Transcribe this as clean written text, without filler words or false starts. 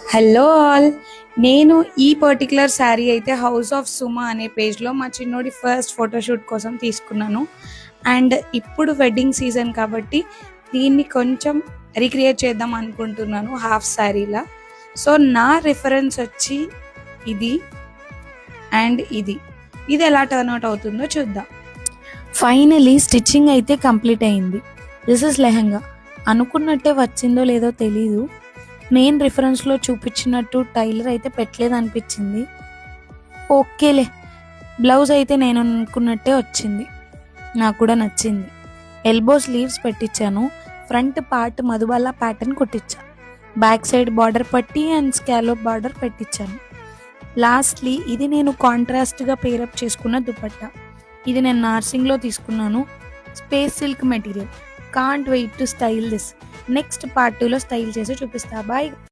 Hello all. నేను ఈ particular sari అయితే హౌస్ ఆఫ్ సుమా అనే పేజ్లో మా చిన్నోడి ఫస్ట్ ఫోటోషూట్ కోసం తీసుకున్నాను. అండ్ ఇప్పుడు వెడ్డింగ్ సీజన్ కాబట్టి దీన్ని కొంచెం రీక్రియేట్ చేద్దాం అనుకుంటున్నాను హాఫ్ శారీలా. సో నా రిఫరెన్స్ వచ్చి ఇది అండ్ ఇది ఎలా టర్న్ అవుట్ అవుతుందో చూద్దాం. ఫైనలీ స్టిచ్చింగ్ అయితే కంప్లీట్ అయింది. This is lehenga. అనుకున్నట్టే వచ్చిందో లేదో తెలీదు. నేను రిఫరెన్స్లో చూపించినట్టు టైలర్ అయితే పెట్టలేదు అనిపించింది. ఓకేలే, బ్లౌజ్ అయితే నేను అనుకున్నట్టే వచ్చింది. నాకు కూడా నచ్చింది. ఎల్బో స్లీవ్స్ పెట్టించాను. ఫ్రంట్ పార్ట్ మధుబాల ప్యాటర్న్ కుట్టించాను. బ్యాక్ సైడ్ బార్డర్ పట్టి అండ్ స్కాలోప్ బార్డర్ పెట్టించాను. లాస్ట్లీ ఇది నేను కాంట్రాస్ట్గా పేరప్ చేసుకున్న దుపట్టా. ఇది నేను నార్సింగ్లో తీసుకున్నాను. Space silk material. Can't wait to style this. Next part 2లో స్టైల్ చేసి చూపిస్తా. బాయ్.